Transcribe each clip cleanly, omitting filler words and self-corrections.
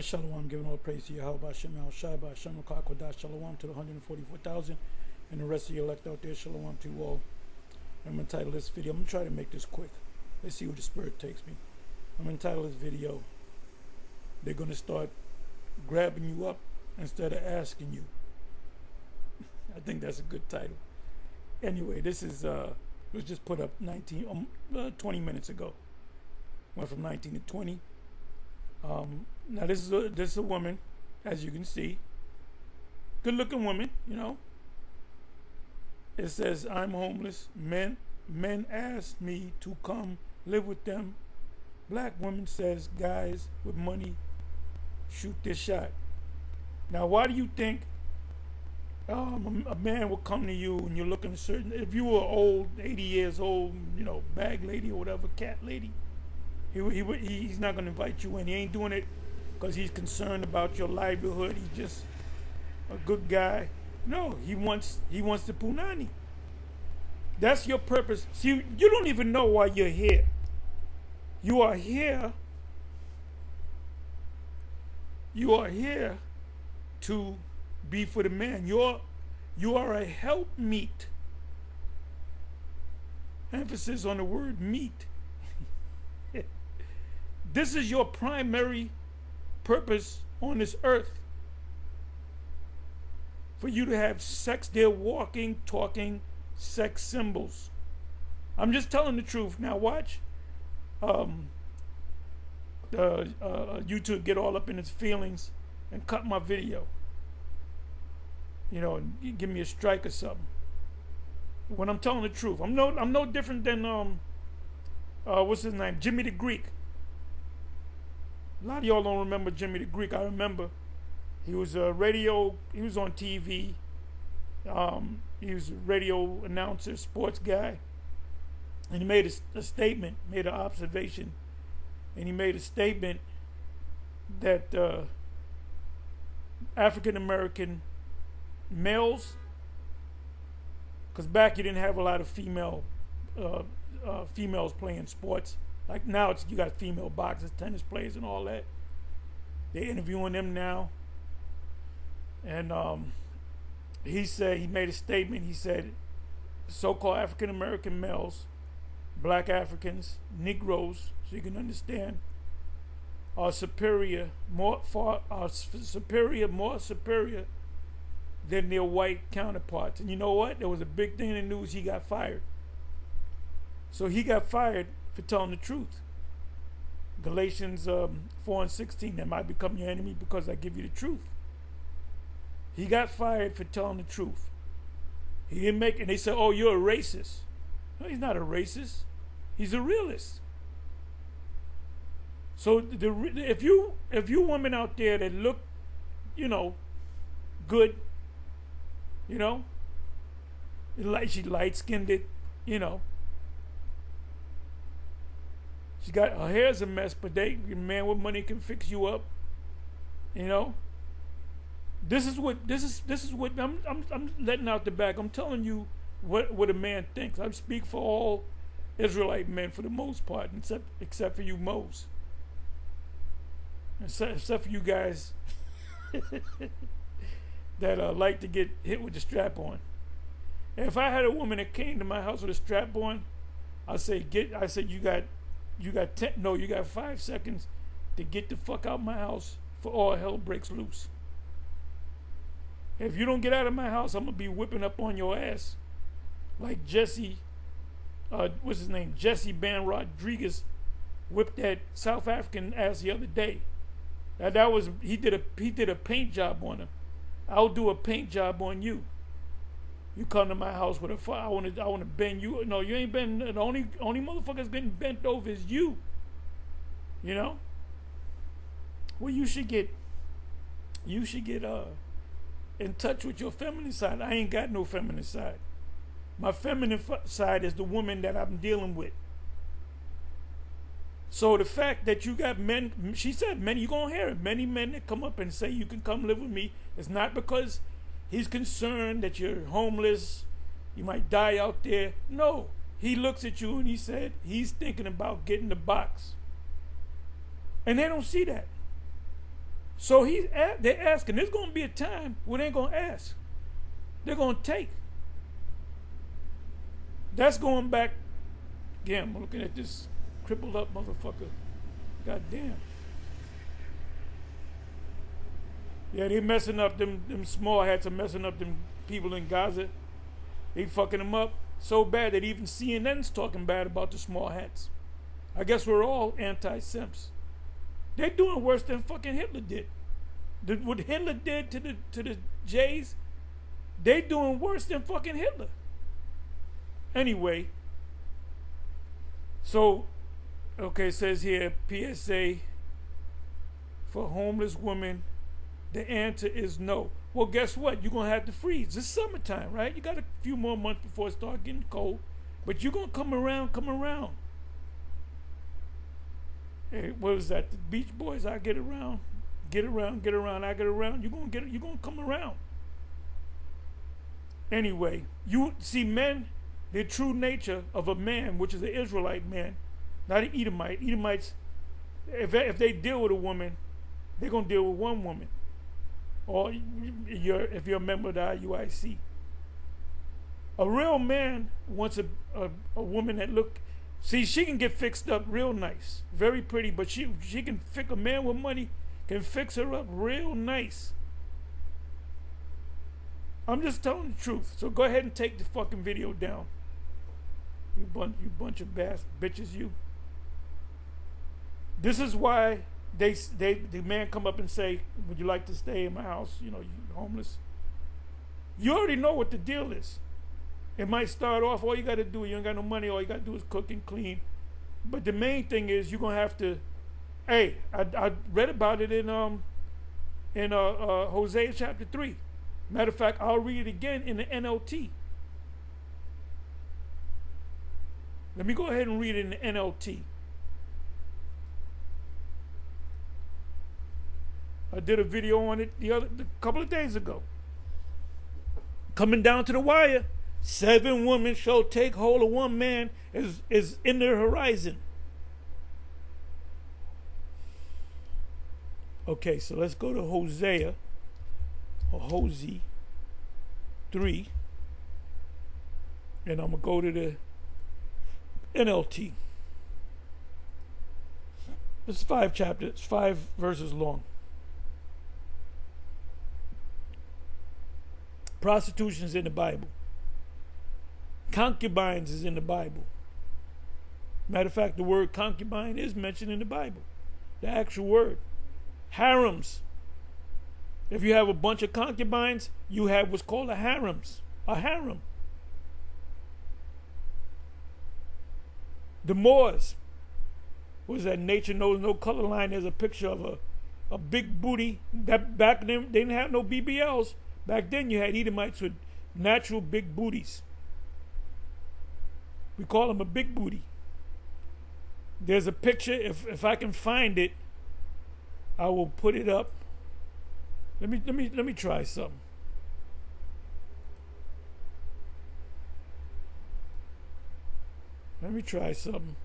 Shalom, giving all praise to Yahweh, Hashem, Al Shai, Hashem, Kodash, Shalom to the 144,000 and the rest of you elect out there. Shalom to you all. I'm going to title this video. I'm going to try to make this quick. Let's see where the Spirit takes me. I'm going to title this video, They're going to start grabbing you up instead of asking you. I think that's a good title. Anyway, this is, it was just put up 20 minutes ago. Went from 19 to 20. Now this is a woman, as you can see, good looking woman, you know. It says, I'm homeless. Men ask me to come live with them. Black woman says guys with money shoot their shot. Now why do you think a man will come to you and you're looking certain, if you were old, 80 years old, you know, bag lady or whatever, cat lady, he's not going to invite you in. He ain't doing it because he's concerned about your livelihood. He's just a good guy. No, he wants the punani. That's your purpose. See, you don't even know why you're here. You are here. You are here to be for the man. You are a helpmeet. Emphasis on the word meat. This is your primary purpose on this earth. For you to have sex. They're walking, talking sex symbols. I'm just telling the truth. Now watch YouTube get all up in its feelings and cut my video. You know, and give me a strike or something. When I'm telling the truth. I'm no different than what's his name? Jimmy the Greek. A lot of y'all don't remember Jimmy the Greek. I remember. He was a radio, he was on TV. He was a radio announcer, sports guy. And he made a statement, made an observation. And he made a statement that African American males, because back you didn't have a lot of females playing sports. Like now you got female boxers, tennis players and all that. They're interviewing them now. And he made a statement. He said, so-called African American males, black Africans, Negroes, so you can understand, are superior, more superior than their white counterparts. And you know what? There was a big thing in the news. He got fired. So he got fired for telling the truth. Galatians 4:16, that might become your enemy because I give you the truth. He got fired for telling the truth. He didn't make it. And they said, oh, you're a racist. No, he's not a racist. He's a realist. So if you women out there that look, you know, good, you know, she light-skinned, you know, she got her hair's a mess, but a man with money can fix you up, you know. This is what I'm letting out the bag. I'm telling you what a man thinks. I speak for all Israelite men for the most part, except for you Mos. Except for you guys that like to get hit with the strap on. And if I had a woman that came to my house with a strap on, I say you got 5 seconds to get the fuck out of my house for all hell breaks loose. If you don't get out of my house, I'm gonna be whipping up on your ass like Jesse, what's his name? Jesse Ban Rodriguez whipped that South African ass the other day. He did a paint job on him. I'll do a paint job on you. You come to my house with a fire. I want to bend you. No, you ain't been. The only motherfuckers getting bent over is you. You know. Well, you should get in touch with your feminine side. I ain't got no feminine side. My feminine side is the woman that I'm dealing with. So the fact that you got men, she said many, you're going to hear it, many men that come up and say you can come live with me, it's not because he's concerned that you're homeless, you might die out there. No, he looks at you and he said he's thinking about getting the box. And they don't see that. So they're asking. There's going to be a time where they ain't going to ask. They're going to take. That's going back. Again, I'm looking at this crippled up motherfucker. God damn. Yeah, they messing up them small hats are messing up them people in Gaza. They fucking them up so bad that even CNN's talking bad about the small hats. I guess we're all anti-Sims. They're doing worse than fucking Hitler did. What Hitler did to the Jays, they doing worse than fucking Hitler. Anyway, so, okay, it says here, PSA for homeless women, the answer is no. Well, guess what? You're going to have to freeze. It's summertime, right? You got a few more months before it starts getting cold, but you're going to come around. Hey, what was that? The Beach Boys, I get around, I get around. You're going to come around. Anyway, you see men, the true nature of a man, which is an Israelite man, not an Edomite. Edomites, if they deal with a woman, they're going to deal with one woman. Or if you're a member of the IUIC. A real man wants a woman that see, she can get fixed up real nice, very pretty, but she can fix, a man with money can fix her up real nice. I'm just telling the truth. So go ahead and take the fucking video down. You bunch of bitches, you. This is why the man come up and say, would you like to stay in my house? You know, you homeless. You already know what the deal is. It might start off, all you got to do, you ain't got no money, all you got to do is cook and clean. But the main thing is you're going to have to, hey, I read about it in Hosea chapter 3. Matter of fact, I'll read it again in the NLT. Let me go ahead and read it in the NLT. I did a video on it a couple of days ago. Coming down to the wire, 7 women shall take hold of one man is in the horizon. Okay, so let's go to Hosea, or Hosea 3, and I'm gonna go to the NLT. It's 5 chapters, 5 verses long. Prostitution is in the Bible. Concubines is in the Bible. Matter of fact, the word concubine is mentioned in the Bible. The actual word. Harems. If you have a bunch of concubines, you have what's called a harems. A harem. The Moors. What is that? Nature knows no color line. There's a picture of a big booty. That back then they didn't have no BBLs. Back then you had Edomites with natural big booties. We call them a big booty. There's a picture. If I can find it, I will put it up. Let me try something. Let me try something.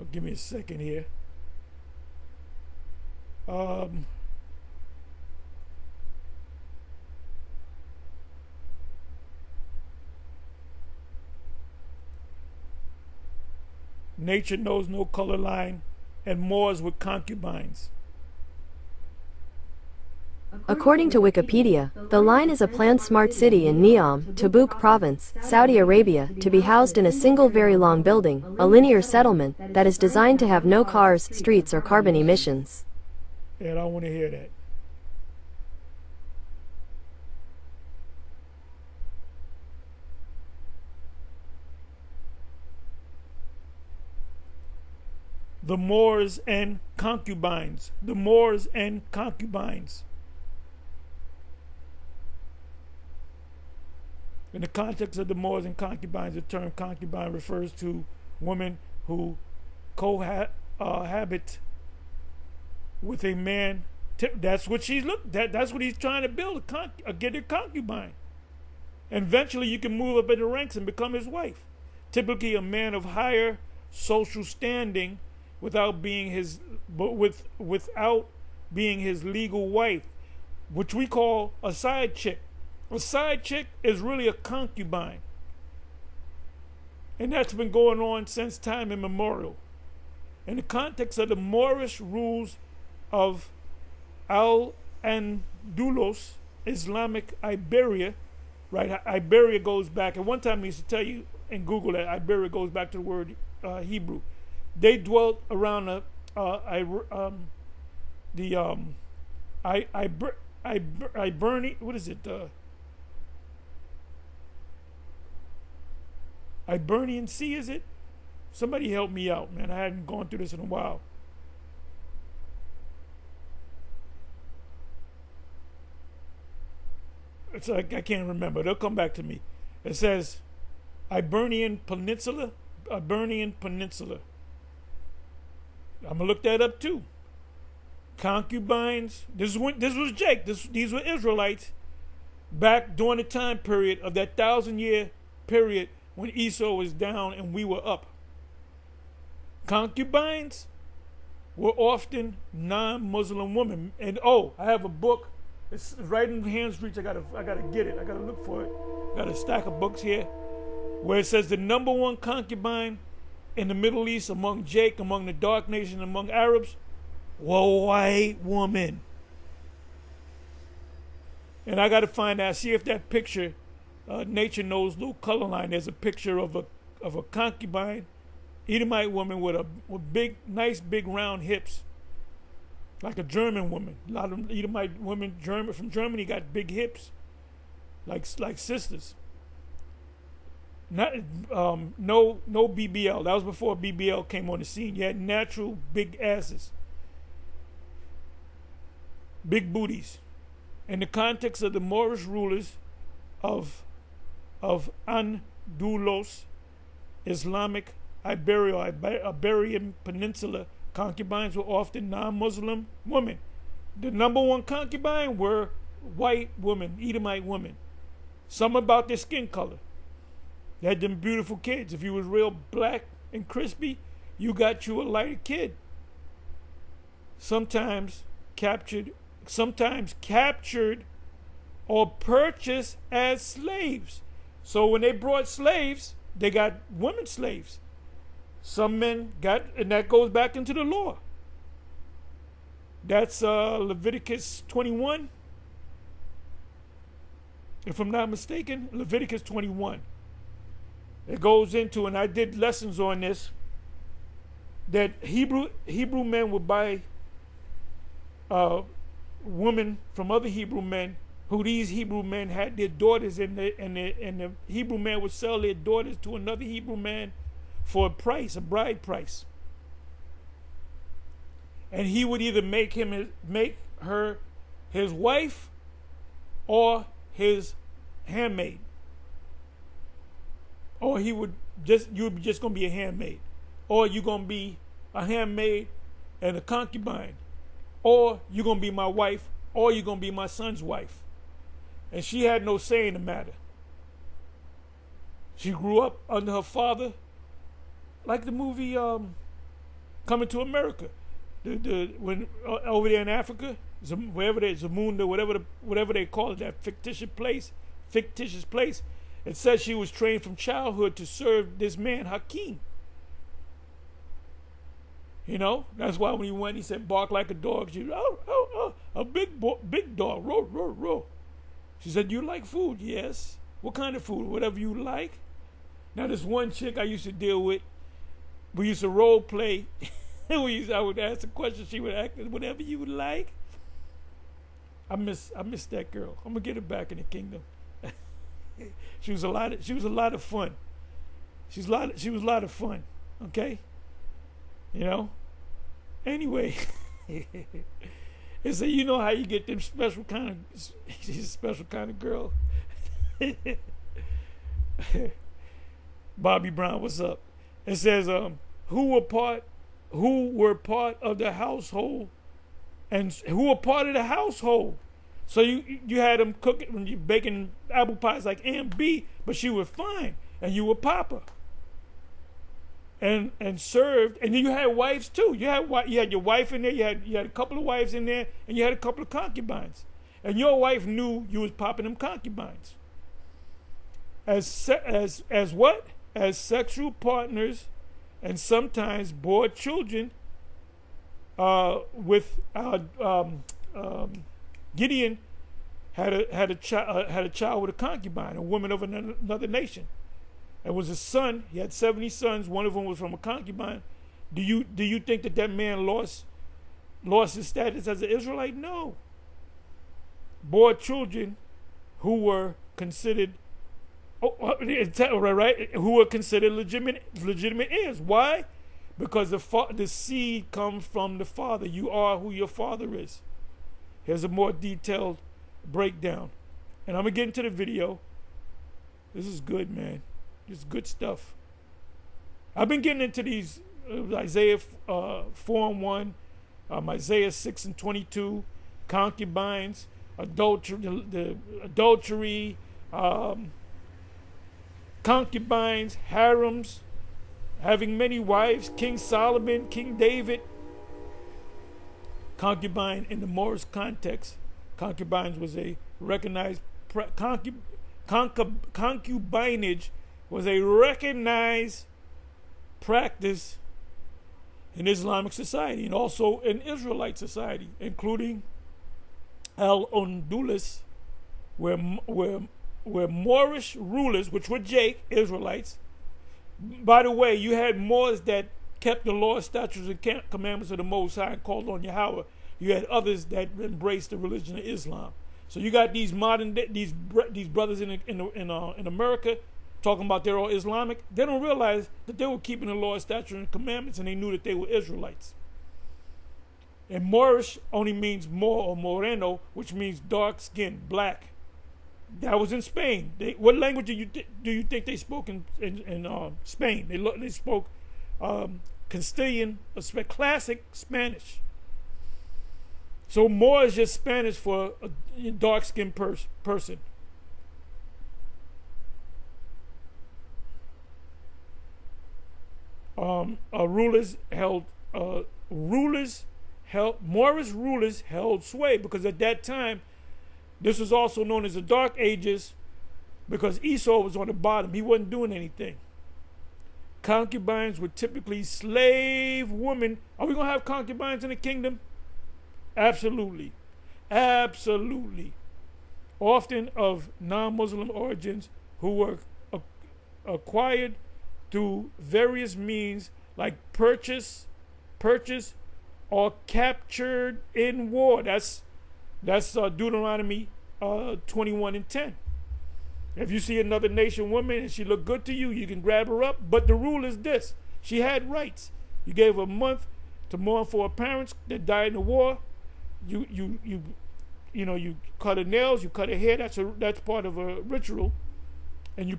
Oh, give me a second here. Nature knows no color line, and Moors with concubines. According to Wikipedia, the line is a planned smart city in Neom, Tabuk Province, Saudi Arabia, to be housed in a single very long building, a linear settlement, that is designed to have no cars, streets or carbon emissions. And I don't want to hear that. The Moors and concubines. The Moors and concubines. In the context of the Moors and concubines, the term concubine refers to women who cohabit with a man. That's what that's what he's trying to build, get a concubine. And eventually you can move up in the ranks and become his wife. Typically a man of higher social standing without being his without being his legal wife, which we call a side chick. A side chick is really a concubine. And that's been going on since time immemorial. In the context of the Moorish rules of Al-Andalus, Islamic Iberia, right? Iberia goes back, at one time I used to tell you in Google that Iberia goes back to the word Hebrew. They dwelt around what is it? Iberian Sea, is it? Somebody help me out, man. I hadn't gone through this in a while. It's like I can't remember. They'll come back to me. It says Iberian Peninsula. Iberian Peninsula. I'm gonna look that up too. Concubines. This was Jake. These were Israelites back during the time period of that 1,000-year period when Esau was down and we were up. Concubines were often non-Muslim women. And I have a book. It's right in Hand's reach. I gotta get it. I gotta look for it. Got a stack of books here where it says the number one concubine in the Middle East among the dark nation, among Arabs, were a white woman. And I gotta find out, see if that picture, Nature Knows little color line, there's a picture of a concubine, Edomite woman with big, nice big round hips. Like a German woman. A lot of Edomite women from Germany got big hips, like sisters. No BBL. That was before BBL came on the scene. You had natural big asses, big booties. In the context of the Moorish rulers of Andalus, Islamic Iberian Peninsula, concubines were often non-Muslim women. The number one concubine were white women, Edomite women. Some about their skin color. They had them beautiful kids. If you was real black and crispy, you got you a lighter kid. Sometimes captured or purchased as slaves. So when they brought slaves, they got women slaves. Some men and that goes back into the law. That's Leviticus 21. If I'm not mistaken, Leviticus 21. It goes into, and I did lessons on this, that Hebrew men would buy women from other Hebrew men, who these Hebrew men had their daughters, and the Hebrew man would sell their daughters to another Hebrew man for a price, a bride price. And he would either make her his wife or his handmaid. Or you would just gonna be a handmaid. Or you're gonna be a handmaid and a concubine. Or you're gonna be my wife, or you're gonna be my son's wife. And she had no say in the matter. She grew up under her father, like the movie Coming to America. When over there in Africa, wherever there's Zamunda, whatever they call it, that fictitious place, it says she was trained from childhood to serve this man Hakeem. You know, that's why when he went, he said, "Bark like a dog." She, a big dog, roar, roar, roar. She said, "You like food?" "Yes." "What kind of food?" "Whatever you like." Now, this one chick I used to deal with, we used to role play. I would ask a question, she would act whatever you would like. I miss that girl. I'm gonna get her back in the kingdom. She was a lot of fun. She was a lot of fun. Okay, you know. Anyway, it's a, you know how you get them special kind of. She's a special kind of girl. Bobby Brown, what's up? It says, who were part of the household, and who were part of the household. So you had them cooking, when you baking apple pies like Aunt B, but she was fine, and you were Papa. and served, and then you had wives too. You had your wife in there. You had a couple of wives in there, and you had a couple of concubines. And your wife knew you was popping them concubines as what? As sexual partners, and sometimes bore children. Gideon had a child with a concubine, a woman of another nation. It was a son. He had 70 sons. One of them was from a concubine. Do you think that man lost his status as an Israelite? No. Bore children who were considered who were considered legitimate heirs. Why? Because the seed comes from the father. You are who your father is. Here's a more detailed breakdown. And I'm going to get into the video. This is good, man. This is good stuff. I've been getting into these Isaiah 4:1, Isaiah 6:22, concubines, adultery, concubines, harems, having many wives, King Solomon, King David. Concubine in the Moorish context, concubines was a recognized concubinage was a recognized practice in Islamic society and also in Israelite society, including Al-Andalus, where Moorish rulers, which were Israelites. By the way, you had Moors that kept the law, statutes, and commandments of the Most High and called on Yahweh. You had others that embraced the religion of Islam. So you got these these brothers in America talking about they're all Islamic. They don't realize that they were keeping the law, statutes, and commandments, and they knew that they were Israelites. And Moorish only means Moor or Moreno, which means dark skin, black. That was in Spain. What language do you think they spoke in Spain? They spoke Castilian, classic Spanish. So Moor is just Spanish for a dark-skinned person. Moorish rulers held sway because at that time, this was also known as the Dark Ages because Esau was on the bottom. He wasn't doing anything. Concubines were typically slave women. Are we going to have concubines in the kingdom? Absolutely. Absolutely. Often of non-Muslim origins who were acquired through various means like purchase, or captured in war. That's Deuteronomy 21:10. If you see another nation woman and she look good to you, you can grab her up. But the rule is this: she had rights. You gave her a month to mourn for her parents that died in the war. You cut her nails, you cut her hair. That's part of a ritual. And you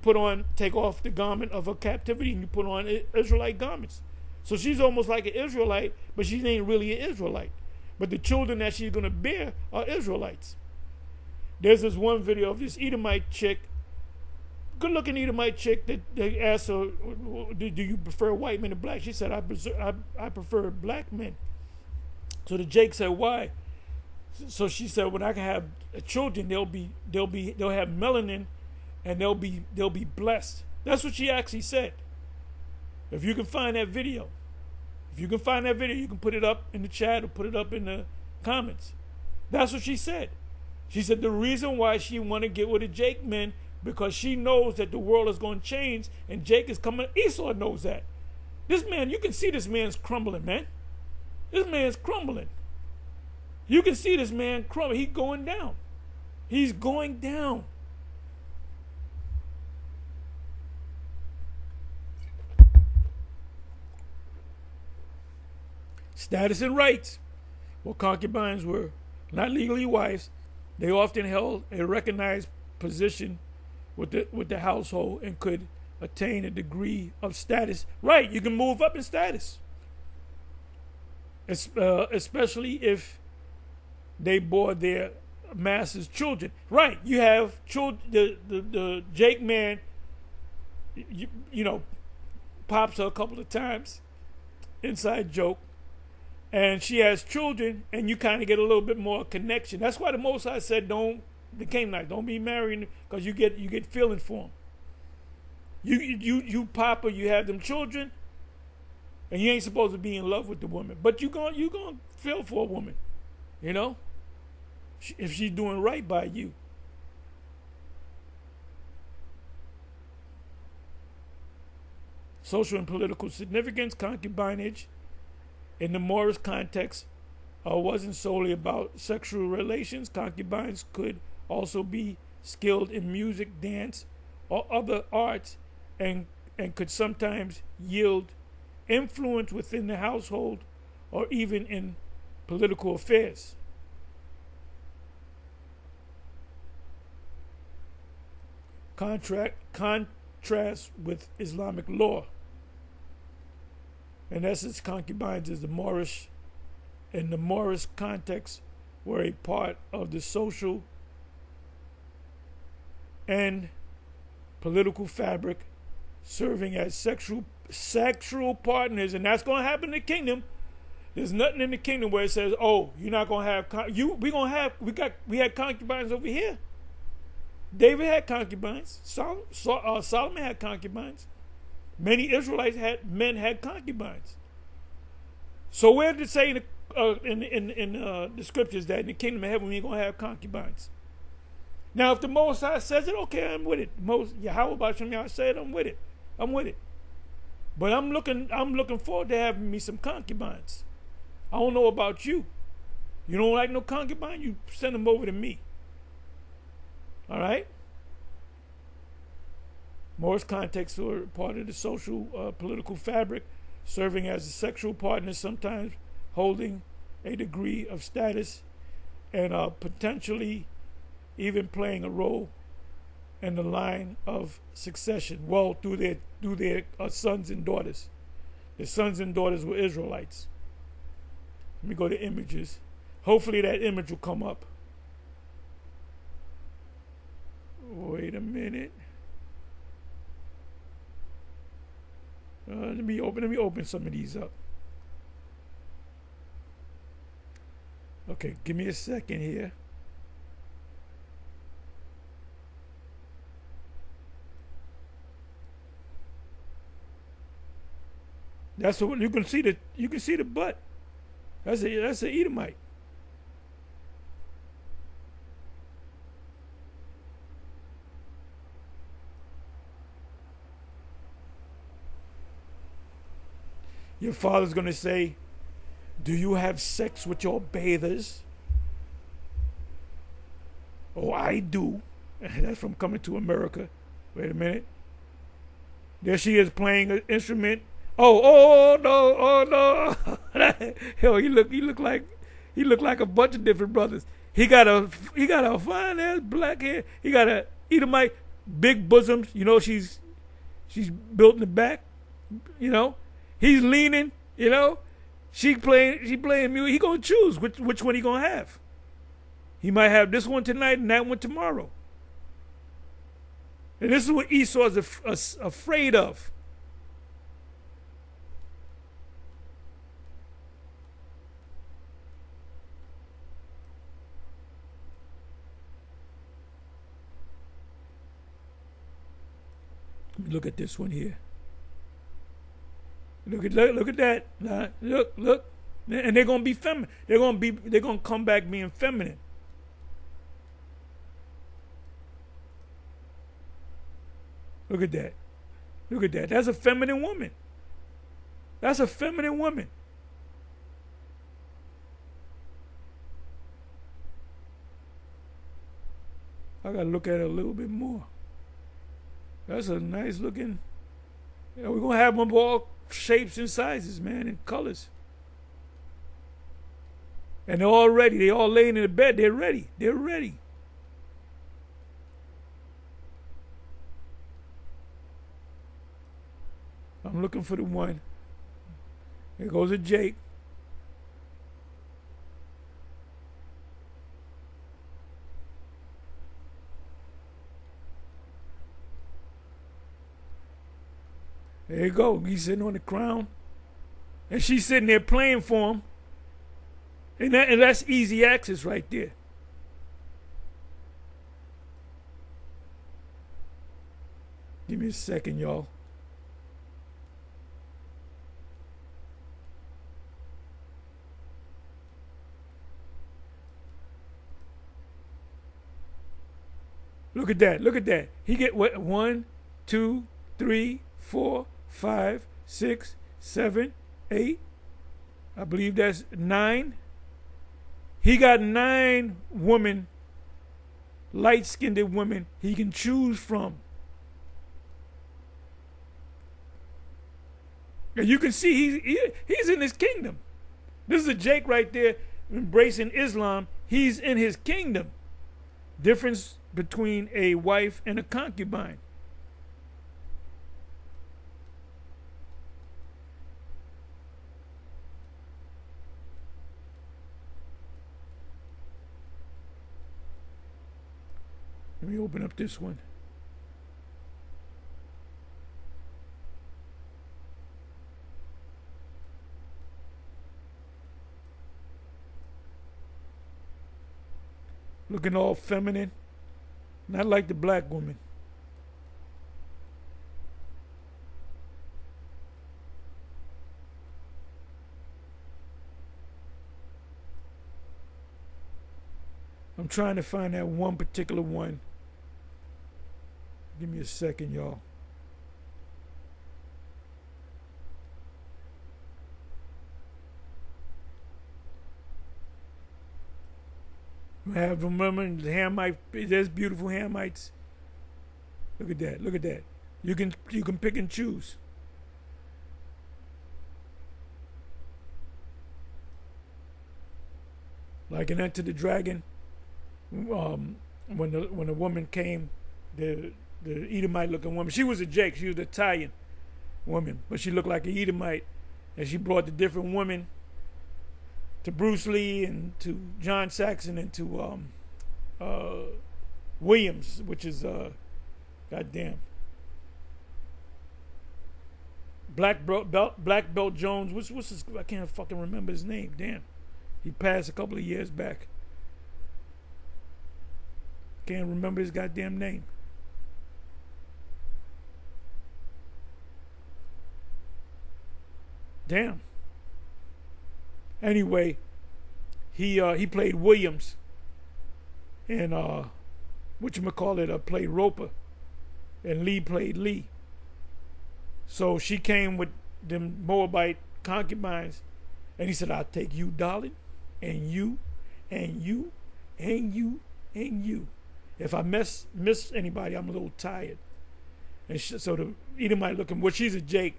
take off the garment of her captivity, and you put on Israelite garments. So she's almost like an Israelite, but she ain't really an Israelite. But the children that she's going to bear are Israelites. There's this one video of this Edomite chick, good-looking Edomite chick, that they asked her, do you prefer white men or black? She said, I prefer black men. So the Jake said, why? So she said, when I can have children, they'll have melanin, and they'll be blessed. That's what she actually said. If you can find that video, you can put it up in the chat or put it up in the comments. That's what she said. She said the reason why she want to get with a Jake man because she knows that the world is going to change and Jake is coming. Esau knows that. This man, you can see this man's crumbling, man. This man's crumbling. You can see this man crumbling. He's going down. He's going down. Status and rights. Well, concubines were not legally wives. They often held a recognized position with the household and could attain a degree of status. Right, you can move up in status, especially if they bore their master's children. Right, you have children. The Jake man, pops her a couple of times. Inside joke. And she has children, and you kind of get a little bit more connection. That's why the Most High said, the Canaanites, don't be marrying, because you get feeling for them. You papa, you have them children, and you ain't supposed to be in love with the woman, but you gonna feel for a woman, you know, if she's doing right by you. Social and political significance, concubinage, in the Moorish context, wasn't solely about sexual relations. Concubines could also be skilled in music, dance, or other arts, and could sometimes yield influence within the household or even in political affairs. Contrast with Islamic law. In essence, concubines is in the Moorish context, were a part of the social and political fabric, serving as sexual partners, and that's going to happen in the kingdom. There's nothing in the kingdom where it says, "Oh, you're not going to have we had concubines over here." David had concubines. Solomon had concubines. Many Israelites men had concubines. So where did it say in the scriptures that in the kingdom of heaven we ain't gonna have concubines? Now, if the Most High says it, okay, I'm with it. Yahweh B'Shem Yah said, I'm with it. But I'm looking forward to having me some concubines. I don't know about you. You don't like no concubine? You send them over to me. All right? Moorish context were part of the social political fabric, serving as a sexual partner, sometimes holding a degree of status, and potentially even playing a role in the line of succession. Well, through their sons and daughters. The sons and daughters were Israelites. Let me go to images. Hopefully that image will come up. Wait a minute. Let me open some of these up. Okay, give me a second here. That's what you can see the butt. That's an Edomite. Your father's going to say, "Do you have sex with your bathers?" "Oh, I do." That's from Coming to America. Wait a minute. There she is playing an instrument. Oh no. Hell, he look like a bunch of different brothers. He got a fine ass black hair. He got a Edomite, big bosoms. You know, she's built in the back. You know, he's leaning. You know, she playing music. He gonna choose which one he gonna have. He might have this one tonight and that one tomorrow. And this is what Esau is afraid of. Look at this one here. Look at that. Look. And they're gonna be feminine. They're gonna come back being feminine. Look at that. That's a feminine woman. I gotta look at it a little bit more. That's a nice looking. Yeah, we're gonna have them of all shapes and sizes, man, and colors. And they're all ready. They all laying in the bed. They're ready. I'm looking for the one. Here goes a Jake. There There you go. He's sitting on the crown. And she's sitting there playing for him. And that's easy access right there. Give me a second, y'all. Look at that. Look at that. He get what? 1, 2, 3, 4, 5, 6, 7, 8. I believe that's 9. He got 9 women, light-skinned women he can choose from. And you can see he's in his kingdom. This is a Jake right there embracing Islam. He's in his kingdom. Difference between a wife and a concubine. Let me open up this one. Looking all feminine. Not like the black woman. I'm trying to find that one particular one. Give me a second, y'all. I have remember the Hamite. There's beautiful Hamites. Look at that. Look at that. You can pick and choose. Like in Enter the Dragon, when the woman came, the Edomite looking woman. She was a Jake. She was an Italian woman, but she looked like an Edomite, and she brought the different women to Bruce Lee and to John Saxon and to Williams, which is goddamn Black Belt Jones. What's his? I can't fucking remember his name. Damn, he passed a couple of years back. Can't remember his goddamn name. Damn. Anyway, he played Williams, and played Roper, and Lee played Lee. So she came with them Moabite concubines, and he said, "I'll take you, darling, and you, and you, and you, and you. If I miss anybody, I'm a little tired." And so the Edomite looking, well, she's a Jake.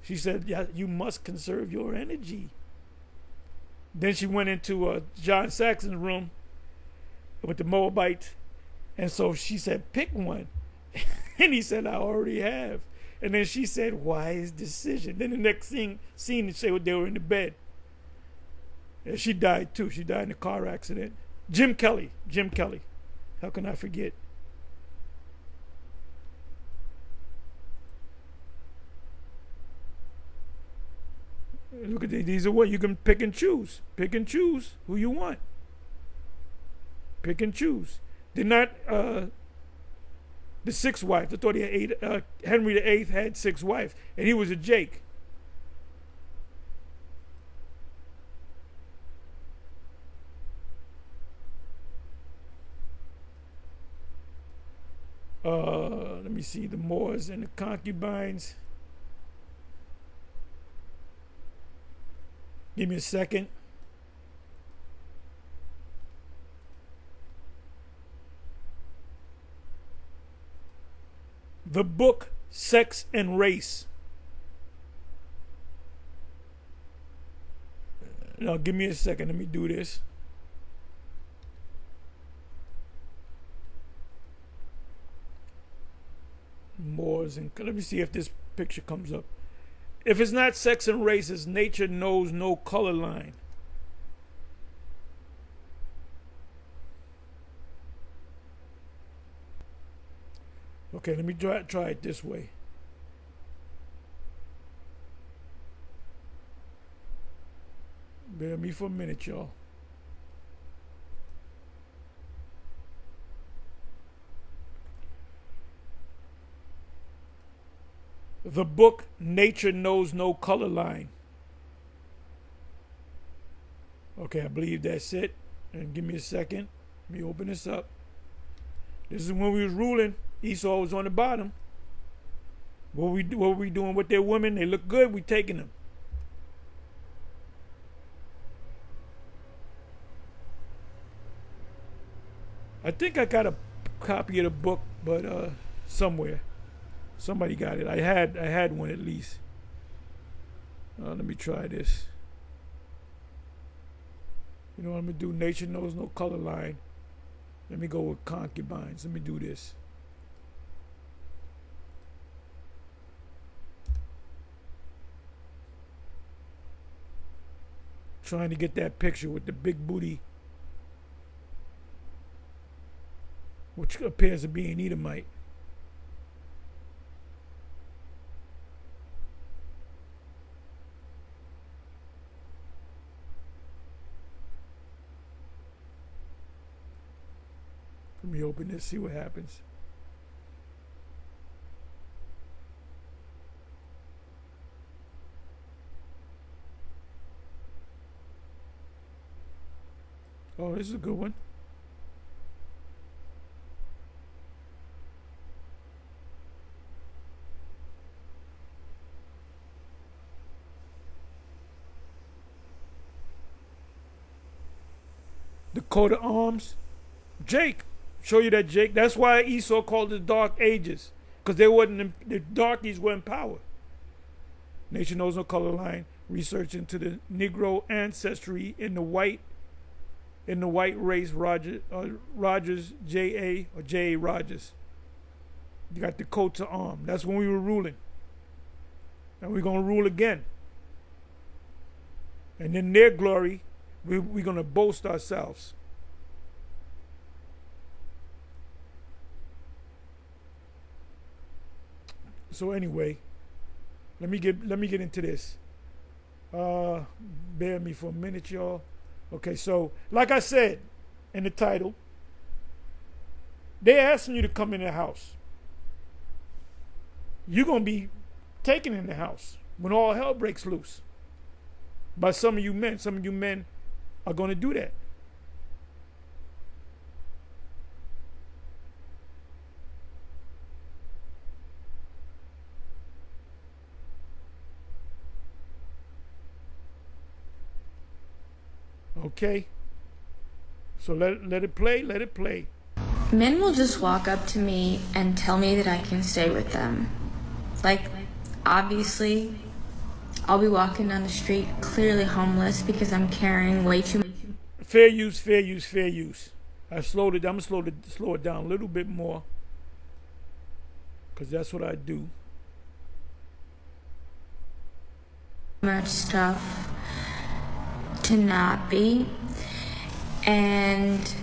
She said, "Yeah, you must conserve your energy." Then she went into John Saxon's room with the Moabite. And so she said, "Pick one." And he said, "I already have." And then she said, "Wise decision." Then the next scene they said they were in the bed. And she died too. She died in a car accident. Jim Kelly. How can I forget? Look at these are what you can pick and choose. Pick and choose who you want. Pick and choose. They're not the sixth wife. I thought he had 8. Henry VIII had 6 wives, and he was a Jake. Let me see the Moors and the concubines. Give me a second. The book Sex and Race. Now, give me a second. Let me do this. Moors and let me see if this picture comes up. If it's not Sex and Race, it's Nature Knows No Color Line. Okay, let me try it this way. Bear me for a minute, y'all. The book Nature Knows No Color Line. Okay, I believe that's it. And give me a second. Let me open this up. This is when we was ruling. Esau was on the bottom. What we doing with their women? They look good. We taking them. I think I got a copy of the book, but somewhere. Somebody got it. I had one at least. Let me try this. You know what I'm gonna do? Nature Knows No Color Line. Let me go with concubines. Let me do this. Trying to get that picture with the big booty, which appears to be an Edomite. Let me open this, see what happens. Oh, this is a good one. The coat of arms. Jake. Show you that, Jake. That's why Esau called it Dark Ages. Because the darkies were in power. Nature Knows No Color Line. Research into the Negro ancestry in the white race. Rogers, J.A. or J.A. Rogers. You got the coat to arm. That's when we were ruling. And we're going to rule again. And in their glory, we're going to boast ourselves. So anyway, let me get into this. Bear me for a minute, y'all. Okay, so like I said in the title, they're asking you to come in the house. You're gonna be taken in the house when all hell breaks loose. By some of you men. Some of you men are gonna do that. Okay, so let it play, let it play. Men will just walk up to me and tell me that I can stay with them. Like, obviously, I'll be walking down the street clearly homeless because I'm carrying way too much. Fair use, fair use, fair use. I slowed it. I'm gonna slow it down a little bit more, because that's what I do. Much stuff to not be, and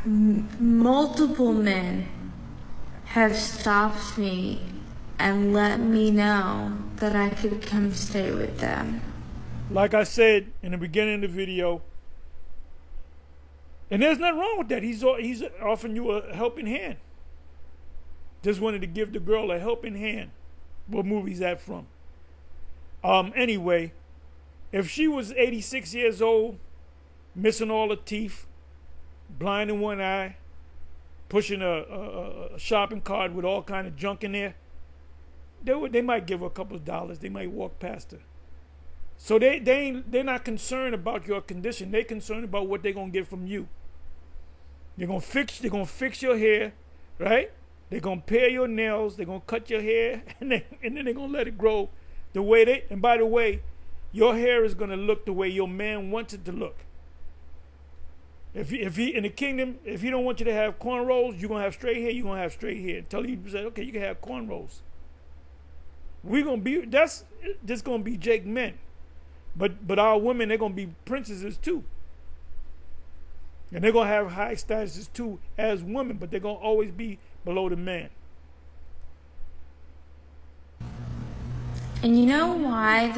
multiple men have stopped me and let me know that I could come stay with them. Like I said in the beginning of the video, and there's nothing wrong with that. He's offering you a helping hand. Just wanted to give the girl a helping hand. What movie's that from? Anyway, if she was 86 years old, missing all her teeth, blind in one eye, pushing a shopping cart with all kind of junk in there, they might give her a couple of dollars. They might walk past her. So they're not concerned about your condition. They're concerned about what they're gonna get from you. They're gonna fix your hair, right? They're gonna pare your nails. They're gonna cut your hair, and then they're gonna let it grow the way they. And by the way, your hair is gonna look the way your man wants it to look. If he in the kingdom, if he don't want you to have cornrows, you're gonna have straight hair. You're gonna have straight hair. Tell you, say, okay, you can have cornrows. That's just gonna be Jake men, but our women, they're gonna be princesses too, and they're gonna have high statuses too as women, but they're gonna always be below the man. And you know why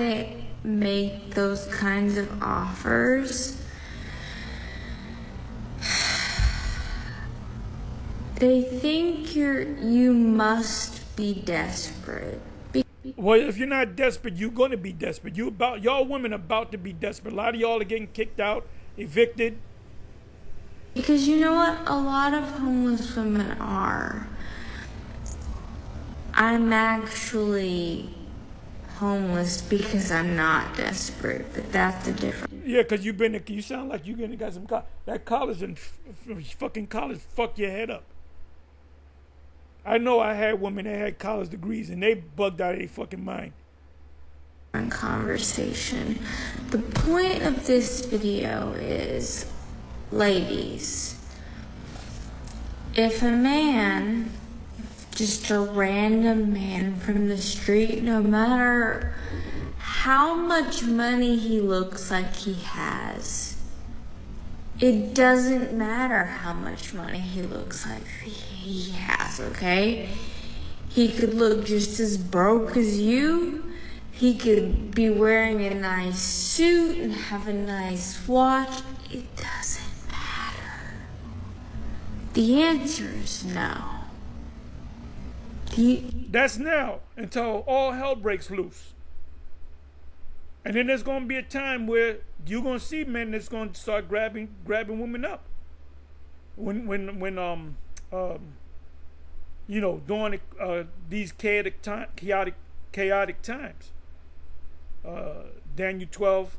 make those kinds of offers, they think you must be desperate. Well, if you're not desperate, you're going to be desperate. Y'all women are about to be desperate. A lot of y'all are getting kicked out, evicted. Because you know what? A lot of homeless women are. I'm actually homeless because I'm not desperate, but that's the difference. Yeah, because you sound like you got some that college and fucking college fuck your head up. I know I had women that had college degrees and they bugged out of their fucking mind. Conversation. The point of this video is, ladies, if a man, just a random man from the street, no matter how much money he looks like he has, it doesn't matter how much money he looks like he has, okay? He could look just as broke as you. He could be wearing a nice suit and have a nice watch. It doesn't matter. The answer is no. That's now, until all hell breaks loose. And then there's going to be a time where you're going to see men that's going to start grabbing women up. When during these chaotic times. Daniel 12,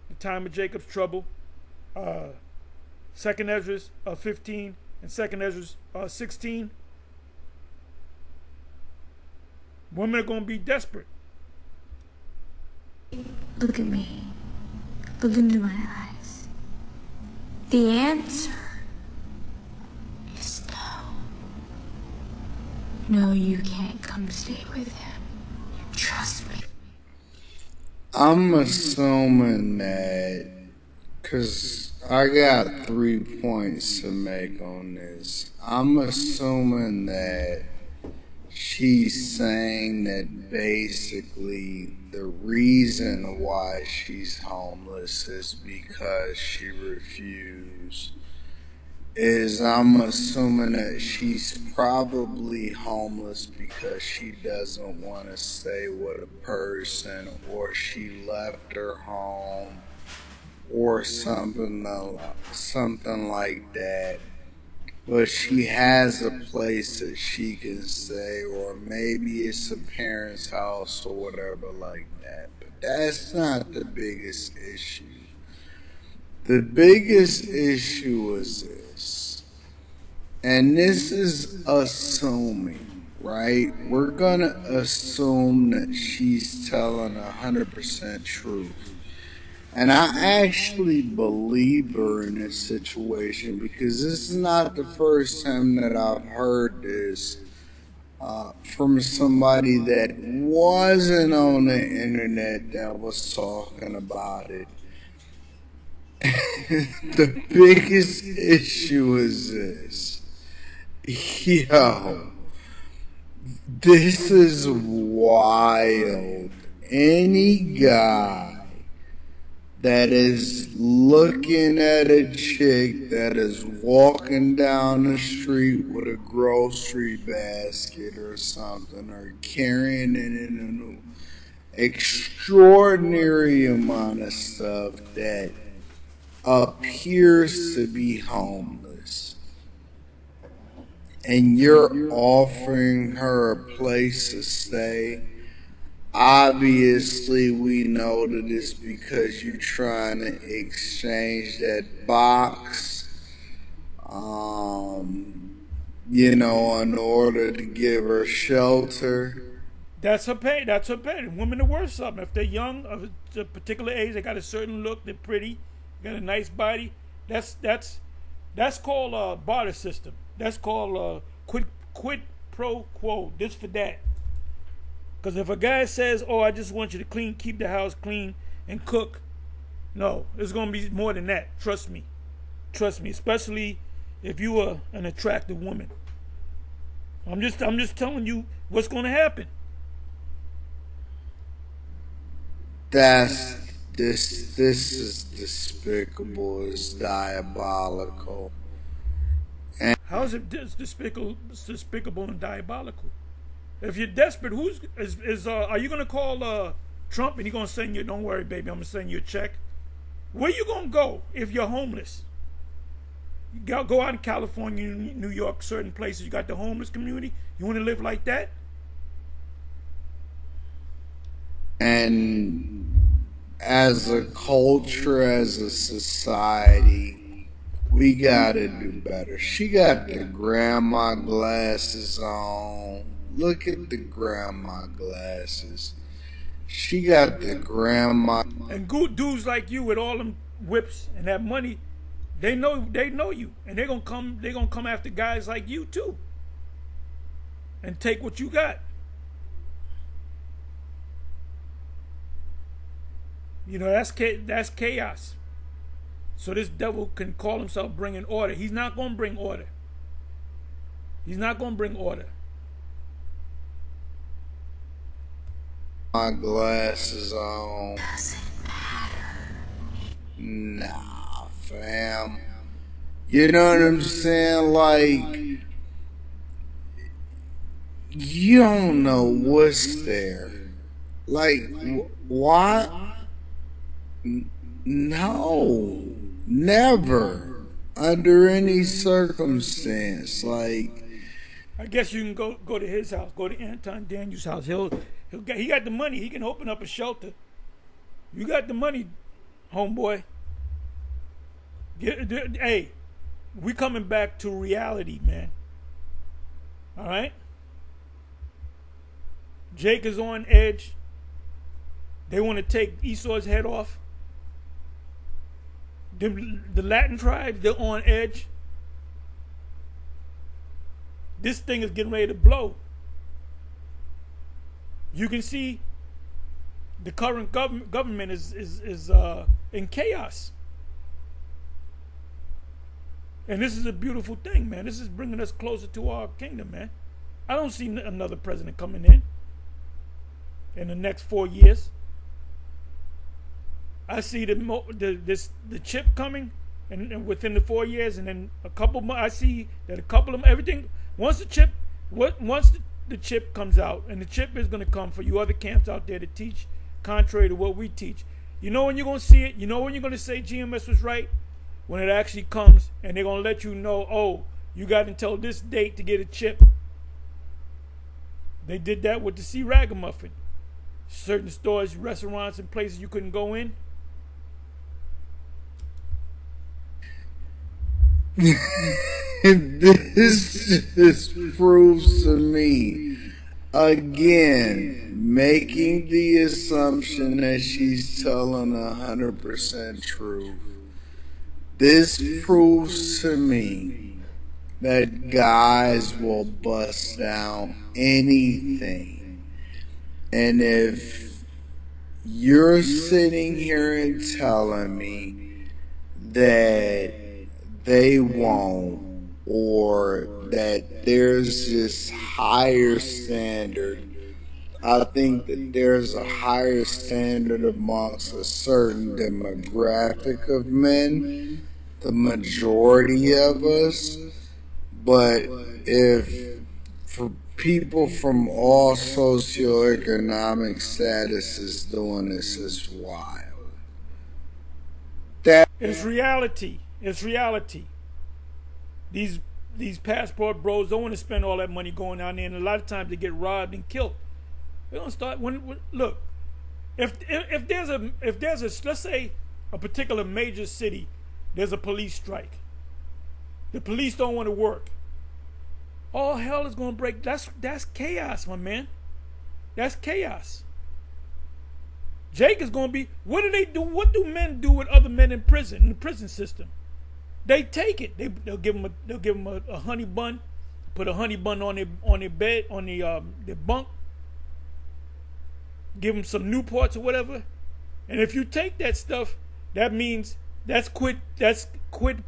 the time of Jacob's trouble. 2nd Ezra 15 and 2nd Ezra 16. Women are going to be desperate. Look at me. Look into my eyes. The answer is no. No, you can't come stay with him. Trust me. I'm assuming that, because I got 3 points to make on this. I'm assuming that she's saying that basically the reason why she's homeless is because she refused. I'm assuming that she's probably homeless because she doesn't want to stay with a person, or she left her home, or something like that. But she has a place that she can stay, or maybe it's a parent's house or whatever like that. But that's not the biggest issue. The biggest issue is this, and this is assuming, right? We're gonna assume that she's telling 100% truth. And I actually believe her in this situation, because this is not the first time that I've heard this from somebody that wasn't on the internet that was talking about it. The biggest issue is this. Yo, this is wild. Any guy that is looking at a chick that is walking down the street with a grocery basket or something, or carrying it in an extraordinary amount of stuff that appears to be homeless, and you're offering her a place to stay. Obviously, we know that it's because you're trying to exchange that box, in order to give her shelter. That's her pay. That's her pay. Women are worth something. If they're young, of a particular age, they got a certain look, they're pretty, got a nice body. That's called a barter system. That's called quid pro quo. This for that. Because if a guy says, "Oh, I just want you to keep the house clean and cook," no, it's going to be more than that. Trust me. Trust me. Especially if you are an attractive woman. I'm just telling you what's going to happen. That's this is despicable. It's diabolical. How is it despicable and diabolical? If you're desperate, are you gonna call Trump and he's gonna send you? Don't worry, baby, I'm gonna send you a check. Where you gonna go if you're homeless? You go out in California, New York, certain places. You got the homeless community. You want to live like that? And as a culture, as a society, we gotta do better. She got the grandma glasses on. Look at the grandma glasses. She got the grandma. And good dudes like you with all them whips and that money, they know you, and they're gonna come after guys like you too, and take what you got. You know, that's chaos. So this devil can call himself bringing order. He's not gonna bring order. He's not gonna bring order. My glasses on. Nah, fam. You know what I'm saying? Like, you don't know what's there. Like, what? No, never, under any circumstance. Like, I guess you can go to his house, go to Anton Daniels' house. He got the money. He can open up a shelter. You got the money, homeboy. Hey, we coming back to reality, man. All right. Jake is on edge. They want to take Esau's head off. The Latin tribes, they're on edge. This thing is getting ready to blow. You can see the current government is in chaos. And this is a beautiful thing, man. This is bringing us closer to our kingdom, man. I don't see another president coming in the next 4 years. I see the chip coming, and within the 4 years, and then a couple more. I see that a couple of everything. Once the chip comes out, and the chip is going to come for you other camps out there to teach contrary to what we teach. You know when you're going to see it. You know when you're going to say GMS was right, when it actually comes, and they're going to let you know, oh, you got until this date to get a chip. They did that with the C Ragamuffin. Certain stores, restaurants, and places you couldn't go in. This just proves to me, again, making the assumption that she's telling 100% truth. This proves to me that guys will bust down anything. And if you're sitting here and telling me that they won't, or that there's this higher standard, I think that there's a higher standard amongst a certain demographic of men, the majority of us. But if for people from all socioeconomic statuses doing this, is wild. It's reality. It's reality. These passport bros don't want to spend all that money going down there, and a lot of times they get robbed and killed. They don't start look. If there's a let's say a particular major city, there's a police strike. The police don't want to work. All hell is going to break. That's chaos, my man. That's chaos. Jake is going to be. What do they do? What do men do with other men in prison? In the prison system, they take it. They'll give them a honey bun, put a honey bun on their bed, on their bunk. Give them some Newports or whatever, and if you take that stuff, that means that's quid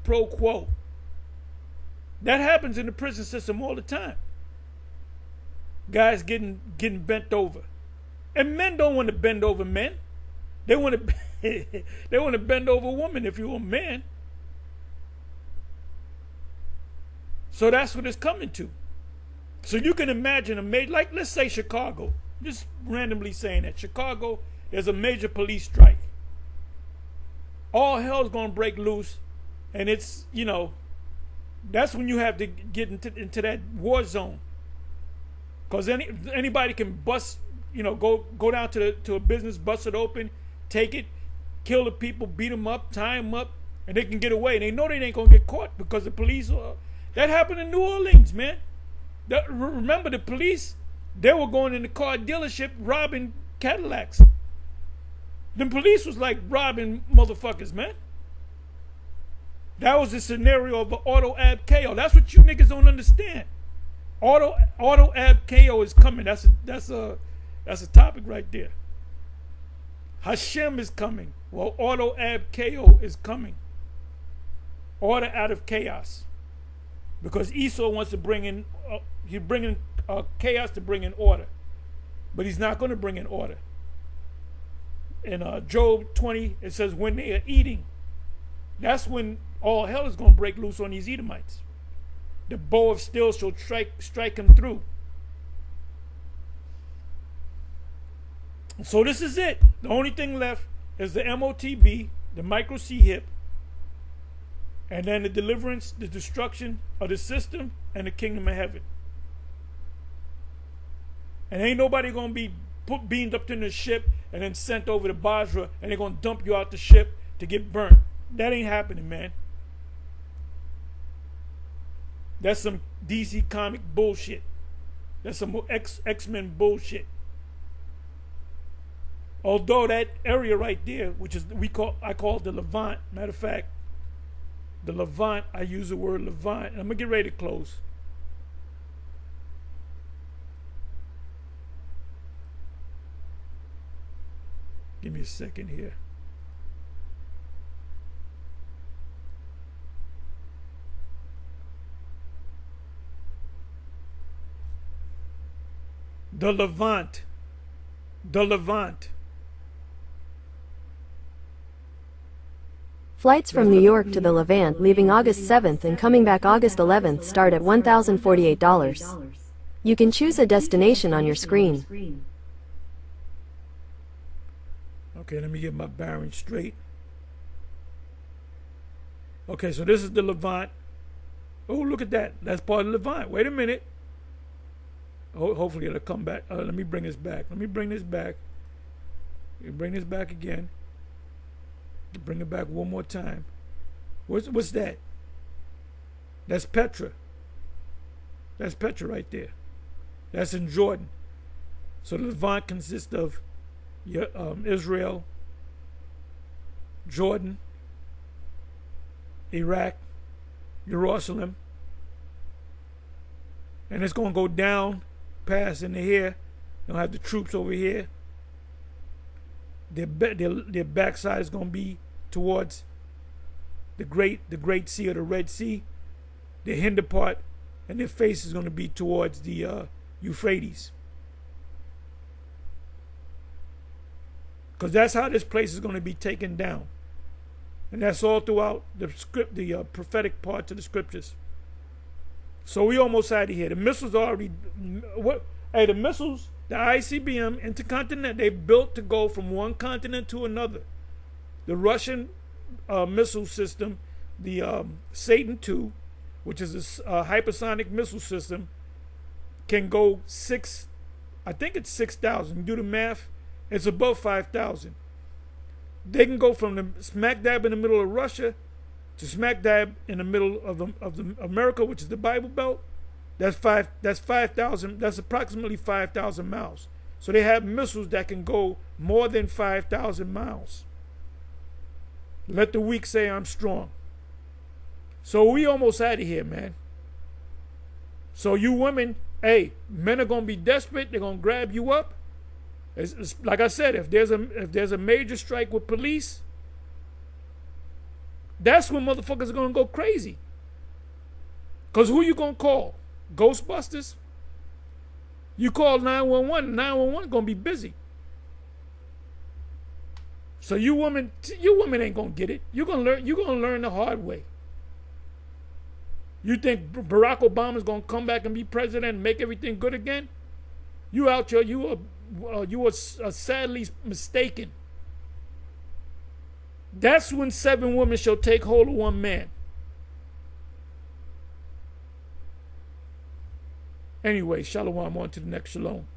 pro quo. That happens in the prison system all the time. Guys getting bent over, and men don't want to bend over men. They want to they want to bend over a woman if you're a man. So that's what it's coming to. So you can imagine a major, like let's say Chicago, just randomly saying that Chicago, there's a major police strike. All hell's gonna break loose, and it's, you know, that's when you have to get into that war zone. Cause anybody can bust, you know, go down to a business, bust it open, take it, kill the people, beat them up, tie them up, and they can get away. And they know they ain't gonna get caught because the police. That happened in New Orleans, man. Remember the police? They were going in the car dealership robbing Cadillacs. The police was like robbing motherfuckers, man. That was the scenario of the auto ab KO. That's what you niggas don't understand. Auto ab KO is coming. That's a topic right there. Hashem is coming. Well, auto ab KO is coming. Order out of chaos. Because Esau wants to bring in, he's bringing chaos to bring in order. But he's not going to bring in order. In Job 20, it says, when they are eating, that's when all hell is going to break loose on these Edomites. The bow of steel shall strike them through. So this is it. The only thing left is the MOTB, the micro C hip, and then the deliverance, the destruction of the system, and the kingdom of heaven. And ain't nobody going to be beamed up in the ship and then sent over to Basra, and they're going to dump you out the ship to get burnt. That ain't happening, man. That's some DC comic bullshit. That's some X-Men bullshit. Although that area right there, which is I call it the Levant. Matter of fact, the Levant, I use the word Levant. And I'm gonna get ready to close. Give me a second here. The Levant. The Levant. Flights from New York to the Levant leaving August 7th and coming back August 11th start at $1,048. You can choose a destination on your screen. Okay, let me get my bearings straight. Okay, so this is the Levant. Oh, look at that. That's part of the Levant. Wait a minute. Hopefully it'll come back. Let me bring this back. Let me bring this back. Bring this back again. Bring it back one more time. What's that? That's Petra. That's Petra right there. That's in Jordan. So the Levant consists of Israel, Jordan, Iraq, Jerusalem, and it's going to go down past into here. You'll have the troops over here. Their backside is going to be towards the Great Sea or the Red Sea. Their hinder part and their face is going to be towards the Euphrates. Because that's how this place is going to be taken down. And that's all throughout the prophetic parts of the scriptures. So we almost out of here. The missiles are already... the missiles, the ICBM, Intercontinental, they built to go from one continent to another. The Russian missile system, the Satan II, which is a hypersonic missile system, can go I think it's 6,000. Do the math. It's above 5,000. They can go from the smack dab in the middle of Russia to smack dab in the middle of the America, which is the Bible Belt. That's 5,000. That's approximately 5,000 miles. So they have missiles that can go more than 5,000 miles. Let the weak say I'm strong. So we almost out of here, man. So you women, hey, men are gonna be desperate. They're gonna grab you up. It's like I said, if there's a major strike with police, that's when motherfuckers are gonna go crazy. Cause who you gonna call? Ghostbusters? You call 911. 911 gonna be busy. So you women ain't gonna get it. You're gonna learn the hard way. You think Barack Obama's gonna come back and be president and make everything good again? You out here, you are sadly mistaken. That's when 7 women shall take hold of one man. Anyway, shalom, on to the next shalom.